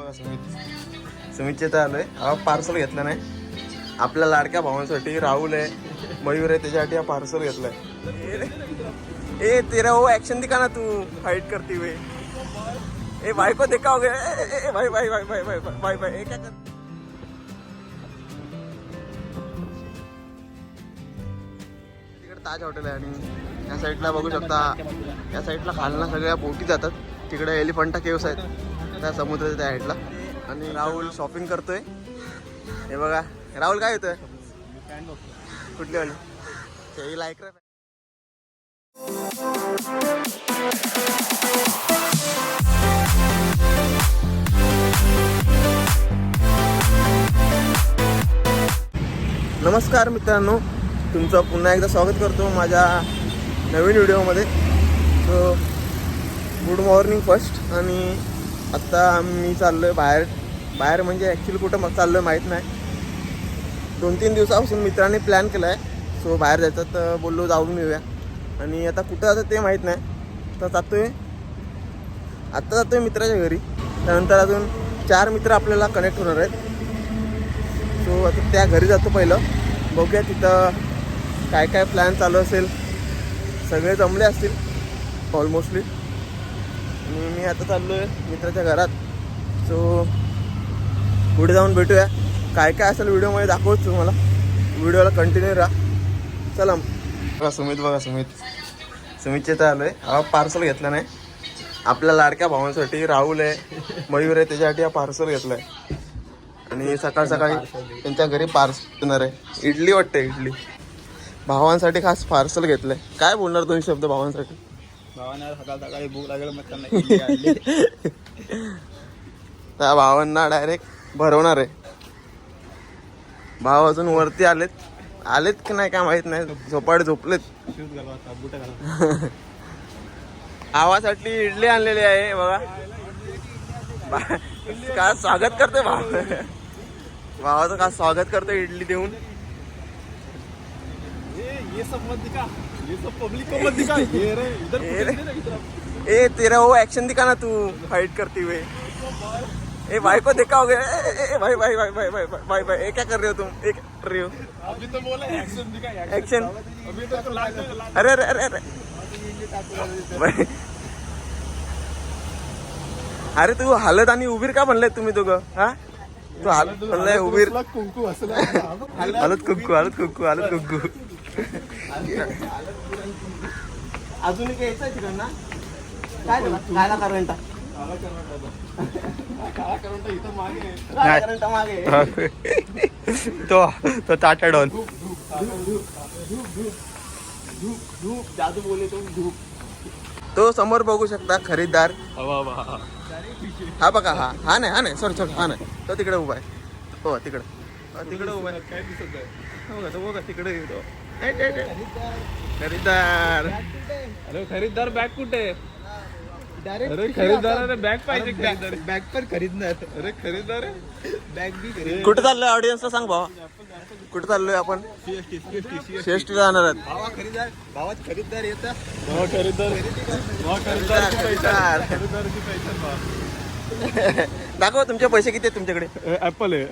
बघा सुमितचे तर आलोय. हा पार्सल घेतलं नाही आपल्या लाडक्या भावांसाठी. राहुल आहे, मयूर आहे, त्याच्यासाठी हा पार्सल घेतलाय. ए तेरा वो एक्शन दिखा ना, तू फाइट करती हुई. ए भाई को देखा होगा. ए भाई भाई भाई भाई भाई भाई भाई ए क्या कर. तिकडे ताज हॉटेल आहे आणि या साईडला बघू शकता, या साईडला खालना सगळ्या बोटी जातात. तिकडे एलिफंटा केव्स आहेत त्या समुद्राच्या त्या साईडला. आणि राहुल शॉपिंग करतोय. हे बघा राहुल काय येतोय कुठली वाली ते लाईक. नमस्कार मित्रांनो, तुमचं पुन्हा एकदा स्वागत करतो माझ्या नवीन व्हिडिओमध्ये. So good morning first. आणि आत्ता मी चाललो आहे बाहेर म्हणजे ॲक्च्युली कुठं चाललो आहे माहीत नाही. 2-3 दिवसापासून मित्रांनी प्लॅन केला आहे. सो बाहेर जायचं तर बोललो जाऊन येऊया. आणि आता कुठं जातं ते माहीत नाही. तर आत्ता जातो आहे मित्राच्या घरी. त्यानंतर अजून 4 मित्र आपल्याला कनेक्ट होणार आहेत. सो आता त्या घरी जातो पहिलं. बघूया तिथं काय काय प्लॅन चालू असेल. सगळे जमले असतील ऑलमोस्टली. आणि मी आता चाललो आहे मित्राच्या घरात. सो पुढे जाऊन भेटूया. काय काय असेल व्हिडिओमध्ये दाखवतो तुम्हाला. व्हिडिओला कंटिन्यू राहा. चला बघा सुमितचे तर आलो आहे. हा पार्सल घेतला नाही आपल्या लाडक्या भावांसाठी. राहुल आहे, मयूर आहे, त्याच्यासाठी हा पार्सल घेतला आहे. आणि सकाळ सकाळी त्यांच्या घरी पार्सल येणार आहे. इडली वाटते, इडली भावांसाठी खास पार्सल घेतलंय. काय बोलणार 2 शब्द भावांसाठी. भावांना सकाळ सकाळी भूक लागेल मग त्यांना त्या भावांना डायरेक्ट भरवणार आहे. भाव अजून वरती आलेत की नाही काय माहित नाही. झोपलेत. भावासाठी इडली आणलेली आहे बघा. काय स्वागत करते भावाचं काय स्वागत करते इडली देऊन. ये सब मत दिखा, ये सब पब्लिक को मत दिखा. ये रे इधर ए तेरा वो एक्शन दिखा ना, तू फाइट करती हुई. ए भाई को देखा होगा. ए भाई भाई भाई भाई भाई भाई भाई ए क्या कर रहे हो तुम. एक कर रहे हो अभी तो बोला एक्शन दिखा. एक्शन. अभी तो अरे अरे अरे अरे अरे तू हालत आणि उभीर का बनलाय तुम्ही दोघं. हा तू हालत बनलाय उभीर. कुंकू असलं हालत कुंकू. अजून एक यायचं आहे तिकडं ना. काय काला करंटा इथं मागे तो टाटा डॉन. जादू बोले तो धूप. तो समोर बघू शकता खरीददार. हा बघा. हा नाही सॉरी हा नाही. तो तिकडे उभा आहे. हो तिकडे उभा आहे. काय दिसत आहे तो बघा तिकडे येतो खरीददार. अरे खरीददार बॅग कुठे. अरे खरीददाराने बॅग पाहिजे. बॅग पण खरीदणार. अरे खरीददार बॅग बी खरीद. कुठे चाललोय ऑडियन्सला सांग भावा. कुठे चाललोय आपण. CST जाणार आहेत. भावात खरीददार येतात. दाखवा तुमचे पैसे किती आहेत तुमच्याकडे. ऍपल आहे.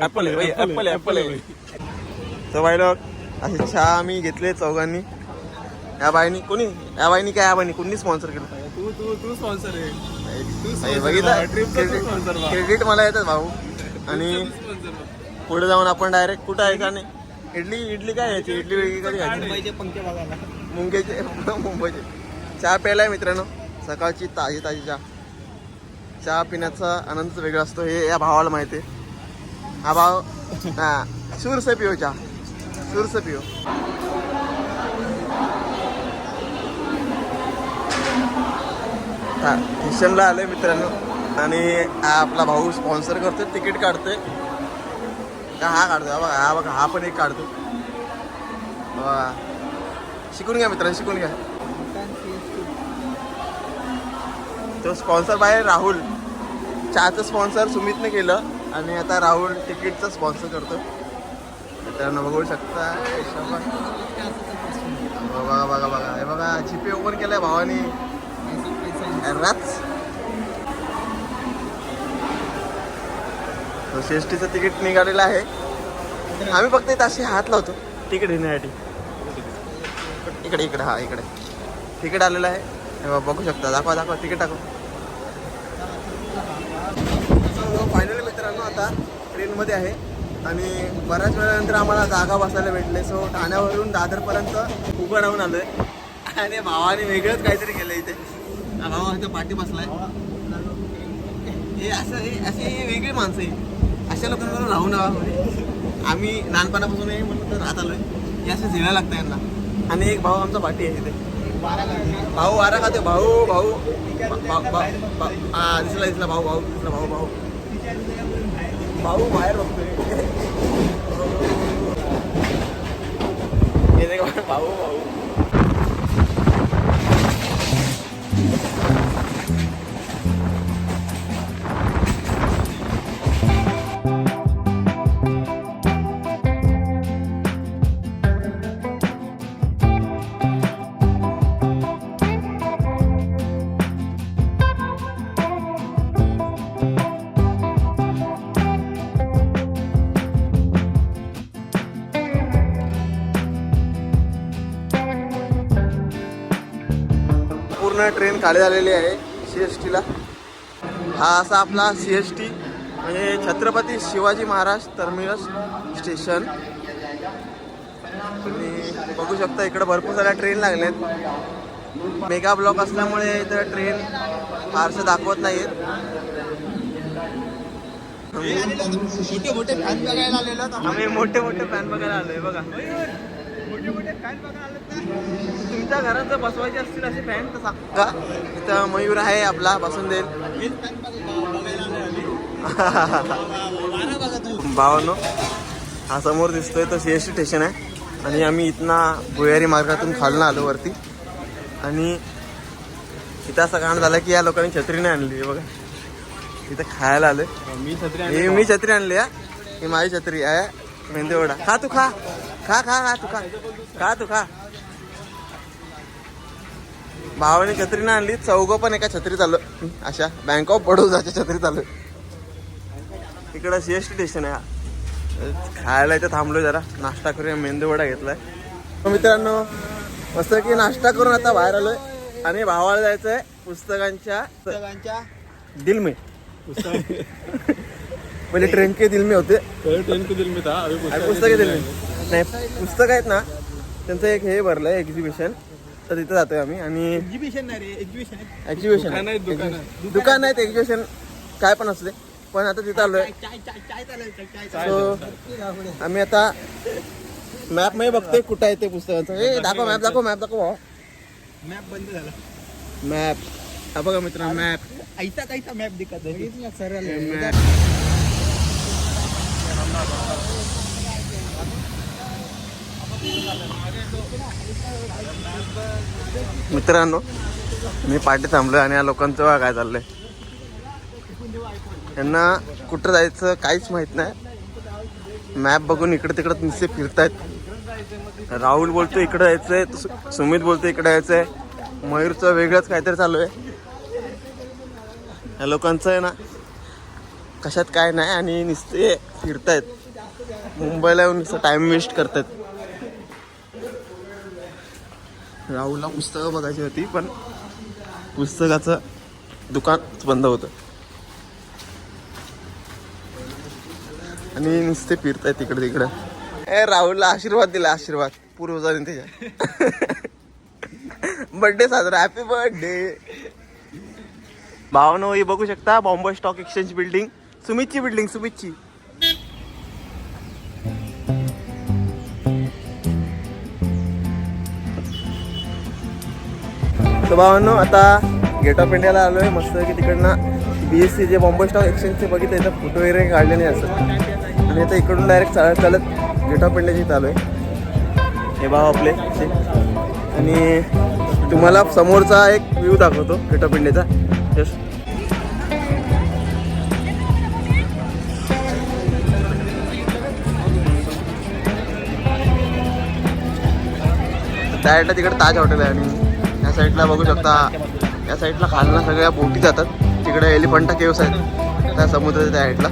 तर बाई लोक असे चहा आम्ही घेतले चौघांनी. या बाईनी कोणी स्पॉन्सर केलं. तू स्पॉन्सर आहे. बघितलं क्रेडिट मला येतात भाऊ. आणि पुढे जाऊन आपण डायरेक्ट कुठं आहे का नाही. इडली काय यायची. इडली वेगळी कधी घ्यायची. मुंबईचे पंखे बघायला. मुंबईचे चहा प्यायलाय मित्रांनो. सकाळची ताजी चहा पिण्याचा आनंदच वेगळा असतो. हे या भावाला माहिती आहे. हा भाव सूर से पिओ चहा. स्टेशनला आलोय मित्रांनो. आणि हा आपला भाऊ स्पॉन्सर करतोय. तिकीट काढतोय. हा काढतोय बघा. हा पण एक काढतो. शिकून घ्या मित्रांनो, शिकून घ्या. तो स्पॉन्सर बाय राहुल. चहाचं स्पॉन्सर सुमितने केलं आणि आता राहुल तिकीटचं स्पॉन्सर करतो. मित्रांनो बघू शकता. बघा हे बघा जीपे ओपन केलाय भावानी. CSTचं तिकीट निघालेलं आहे. आम्ही फक्त इथं अशी हात लावतो तिकीट घेण्यासाठी. इकडे इकडे हा इकडे तिकीट आलेलं आहे. हे बघा, बघू शकता. दाखवा तिकीट दाखवा. फायनली मित्रांनो आता ट्रेनमध्ये आहे आणि बऱ्याच वेळानंतर आम्हाला जागा बसायला भेटले. सो ठाण्यावरून दादरपर्यंत उभं राहून आलोय आणि भावाने वेगळंच काहीतरी केलं इथे. भावा इथं पाठी बसलाय. हे अशी वेगळी माणसं आहे. अशा लोकांना राहू नका. आम्ही लहानपणापासून हे म्हणून तर राहत आलोय. हे असं झेलायला लागतं यांना. आणि एक भाऊ आमचा पाठी आहे तिथे. भाऊ वारा खाते. भाऊ हा दिसला भाऊ दिसला भाऊ बाहेर बघतोय. भाऊ ट्रेन खाली झालेली आहे CSTला. हा असा आपला CST म्हणजे छत्रपती शिवाजी महाराज टर्मिनस स्टेशन. तुम्ही बघू शकता इकडे भरपूर साऱ्या ट्रेन लागल्यात. मेगा ब्लॉक असल्यामुळे इथं ट्रेन फारसं दाखवत नाहीत. मोठे मोठे फॅन बघायला आलेलो. आम्ही मोठे फॅन बघायला आलोय. बघा मोठे फॅन बघायला आले. तुमच्या घरात जर बसवायचे असतील असे फॅन तर सांगा. इथं मयूर आहे आपला, बसून देईल. भावानो हा समोर दिसतोय तो CST स्टेशन आहे आणि आम्ही इथना भुयारी मार्गातून खालून आलो वरती. आणि इथं असं कारण झालं की या लोकांनी छत्री नाही आणली. बघा इथं खायला आलोय. मी छत्री आणली आहे. ही माझी छत्री आहे. मेंदीवडा खा तू खा तू खा. भावाने छत्री नाही आणली. चौघं पण एका छत्री चालू अशा बँक ऑफ बडोदाच्या छत्री चालू. इकडं CST स्टेशन आहे. खायला इथं थांबलो जरा नाश्ता करूया. मेंदूवडा घेतलाय. मित्रांनो मस्त की नाश्ता करून आता बाहेर आलोय आणि भावाला जायचंय पुस्तकांच्या दिल में. पहिले ट्रेन के दिल में होते. ट्रेन के दिल में था. पुस्तके दिल में नाही. पुस्तक आहेत ना त्यांचं एक हे भरलंय एक्झिबिशन. तर तिथं जातोय आम्ही. आणि एक्झिबिशन दुकान आहेत. एक्झिबिशन काय पण असले पण आता तिथं आलोय. सो आम्ही आता मॅप मध्ये बघतोय कुठं आहे ते पुस्तकांचं. हे दाखव मॅप दाखव. मॅप बंद झाला. मॅप हा बघा मित्रांनो. मॅप ऐसा मॅप दिखत मित्रांनो मी पाठी थांबलोय आणि या लोकांचं बघा काय चाललंय. यांना कुठं जायचं काहीच माहित नाही. मॅप बघून इकडे तिकडे नुसते फिरतायत. राहुल बोलतो इकडे जायचंय. सुमित बोलतो इकडे जायचंय. मयूरचं वेगळंच काहीतरी चालू आहे. या लोकांचं आहे ना कशात काय नाही आणि नुसते फिरतायत. मुंबईला येऊन नुसतं टाइम वेस्ट करतायत. राहुलला पुस्तकं बघायची होती पण पुस्तकाचं दुकान बंद होतं आणि नुसते फिरतायत तिकडे तिकडं. राहुलला आशीर्वाद दिला. आशीर्वाद पूर्वजांनी त्याच्या. बर्थडे साजरा. Happy birthday. भावनो ही बघू शकता बॉम्बे स्टॉक एक्सचेंज बिल्डिंग. सुमितची बिल्डिंग. तर भावांनो आता गेट ऑफ इंडियाला आलोय. मस्त की तिकडनं BSC जे बॉम्बे स्टॉक एक्सचेंजचे बघितलं इथं फोटो वगैरे काढले नाही असं. आणि आता इकडून डायरेक्ट चालत गेट ऑफ इंडियाची इथं आलोय. हे भाव आपले. आणि तुम्हाला समोरचा एक व्ह्यू दाखवतो गेट ऑफ इंडियाचा. जस्ट त्या साईडला तिकडे ताज हॉटेल आहे आणि या साईडला बघू शकता या साईडला खालना सगळ्या बोटी जातात. तिकडे एलिफंटा केव्स आहेत त्या समुद्राच्या त्या साईडला.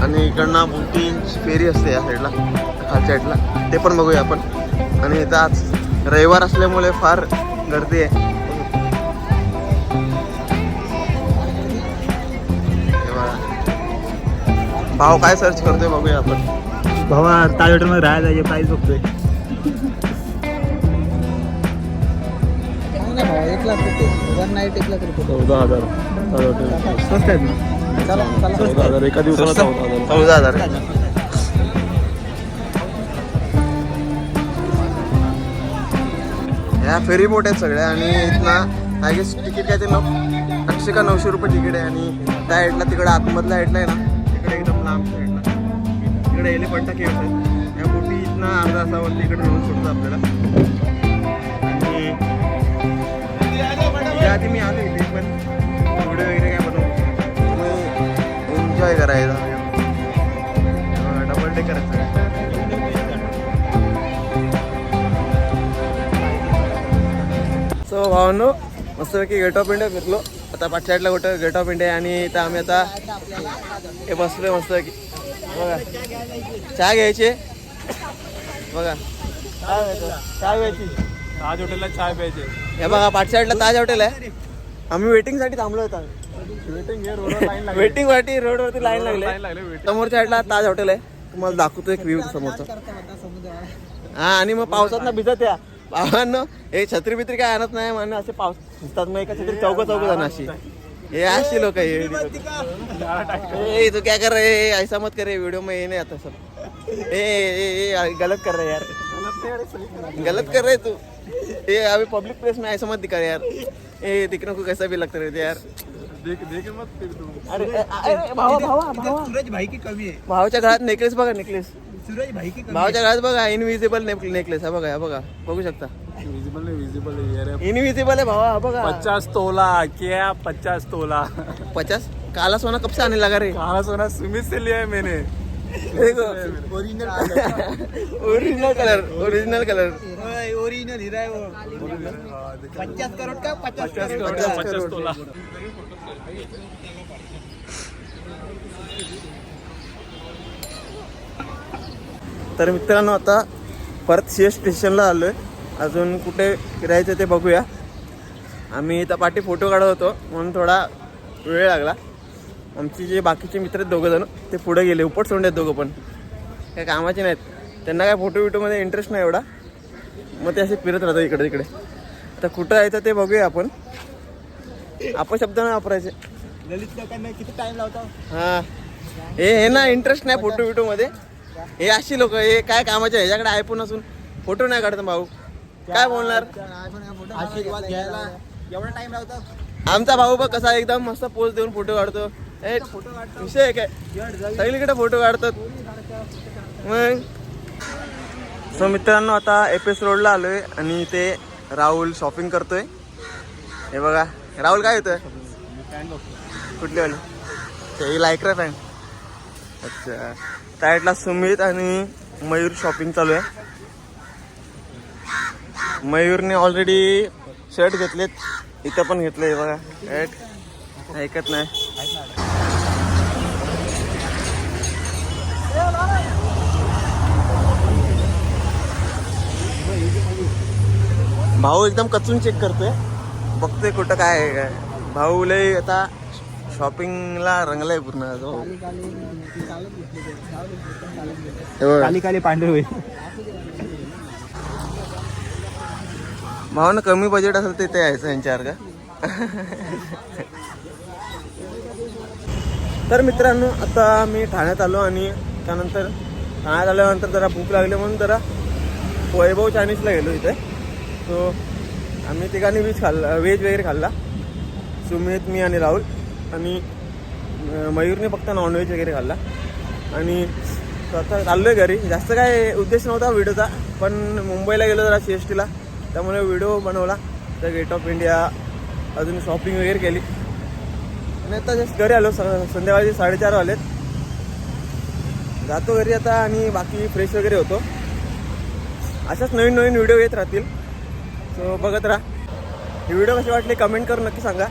आणि इकडनं बोटिंग फेरी असते या साईडला, खालच्या साईडला, ते पण बघूया आपण. आणि इथं आज रविवार असल्यामुळे फार गर्दी आहे. भाव काय सर्च करतोय बघूया आपण. भावा ताज हॉटेलमध्ये राहायला जायचे प्राईस बघतोय. 1 नाईट 1 लाख रुपये. 14,000 स्वस्त आहेत ना. 14,000 एका दिवसाला. 14,000. ह्या फेरी बोट आहेत सगळ्या. आणि इथनं आय गेस तिकीट काय ते 800 का 900 रुपये तिकीट आहे. आणि त्या साईडला तिकडे आतमधल्या साईडला आहे ना, तिकडे एकदम लांब साईडला तिकडे एलिफंटा केव्स आहेत. या बोटी इथनं अर्धा तासावरती इकडे नेऊन सोडतो आपल्याला. आणि या आधी मी आलो इथे, पण व्हिडिओ वगैरे काय बनवू, एन्जॉय करायचा. डबल डे करायचं. सो भावांनो, मस्तपैकी गेट ऑफ इंडिया फिरलो. आता पाच साईडला कुठं गेट ऑफ इंडिया. आणि इथं आम्ही आता हे बसलोय मस्तपैकी. बघा चहा घ्यायची बघा, चहा घ्यायची. ताज हॉटेलला चाय प्यायचे. हे बघा पाच साईडला ताज हॉटेल आहे. आम्ही वेटिंगसाठी थांबलो होतो. वेटिंग वाटी रोडवरती लाईन लागली. समोरच्या साईडला ताज हॉटेल आहे. तुम्हाला दाखवतो एक व्ह्यू समोरचा. हा, आणि मग पावसात ना भिजत या भावांनो. हे छत्री बित्री काय आणत नाही म्हणून असे पाऊस भिजतात. मग एका छत्री चौक जण अशी ये अशी लोक. ये तू क्या कर रहे, ऐसा मत करे वीडियो में. ये नहीं आता सब. ए गलत कर रहे यार, गलत कर रहे तू. ये अभी पब्लिक प्लेस में ऐसा मत दिखा रहे यार. ए दिखने को कैसा भी लगता रहता यार. देख मत फिर तू. अरे भावा सूरज भाई की कमी आहे. भावाच्या घरात नेकलेस बघा, नेकलेस सूरज भाई की कमी. भावाच्या घरात बघा इनविजिबल नेकलेस. हा बघा, हा बघा, बघू शकता. विजिबल नाही, विजिबल आहे. इनविजिबल आहे भावा, हा बघा. 50 तोला क्या 50 तोला. 50 काला सोना कब से आने लगा रे. काला सोना सुमित से लिया है मैंने. Original original colour, original colour. Original हीरा है वो. 50 करोड़ का 50 करोड़. 50 तोला. तर मित्रांनो, आता परत सीएस स्टेशनला आलोय. अजून कुठे फिरायचं ते बघूया. आम्ही इथं पाठी फोटो काढत होतो म्हणून थोडा वेळ लागला. आमचे जे बाकीचे मित्र आहेत दोघं जण, ते पुढे गेले. उपट सोंड आहेत दोघं, पण काय कामाचे नाहीत. त्यांना काय फोटो बिटोमध्ये इंटरेस्ट नाही एवढा. मग ते असे फिरत राहतात इकडे तिकडे. तर कुठं यायचं ते बघूया आपण. अपशब्द नाही वापरायचे. ललित लोकांना किती टाइम लावतो. हां, हे ना इंटरेस्ट नाही फोटो बिटोमध्ये. हे अशी लोक, हे काय कामाचे, ह्याच्याकडे आयफोन असून फोटो नाही काढत. भाऊ काय बोलणार. आशीर्वाद घ्यायला एवढा टाइम लावतो. आमचा भाऊ बघ कसा एकदम मस्त पोज देऊन फोटो काढतो. विषय काय, सगळीकडे फोटो काढतात. मग सो मित्रांनो, आता एपीएस रोडला आलोय आणि ते राहुल शॉपिंग करतोय. हे बघा, राहुल काय येतोय, कुठली वाली. ते लायक्रा पॅन्ट. अच्छा, साईडला सुमित आणि मयूर शॉपिंग चालू आहे. मयूरने ऑलरेडी शर्ट घेतलेत, इथं पण घेतलंय बघा. शर्ट ऐकत नाही. भाऊ एकदम कचून चेक करतोय, बघतोय कुठं काय आहे काय. भाऊ लय आता शॉपिंगला रंगलाय पूर्ण. काली काली पांढरे. भावानं कमी बजेट असेल ते यायचं यांच्यावर का. तर मित्रांनो, आता मी ठाण्यात आलो आणि त्यानंतर ठाण्यात आल्यानंतर जरा भूक लागली म्हणून जरा वैभव चायनीजला गेलो इथे. सो आम्ही तिघांनी व्हेज वगैरे खाल्ला. सुमित, मी आणि राहुल. आणि मयूरने फक्त नॉनव्हेज वगैरे खाल्ला. आणि आता चाललो आहे घरी. जास्त काय उद्देश नव्हता व्हिडिओचा, पण मुंबईला गेलो जरा CSTला, त्यामुळे व्हिडिओ बनवला. तर गेट ऑफ इंडिया अजून शॉपिंग वगैरे केली आणि आता जस्ट घरी आलो. संध्याकाळचे 4:30 वाजलेत. जातो घरी आता आणि बाकी फ्रेश वगैरे होतो. अशाच नवीन नवीन व्हिडिओ येत राहतील. सो बघत राहा. ही व्हिडिओ कशी वाटली कमेंट करून नक्की सांगा.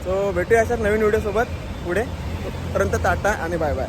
सो भेटूया अशाच नवीन व्हिडिओसोबत पुढे. तोपर्यंत टाटा आणि बाय बाय.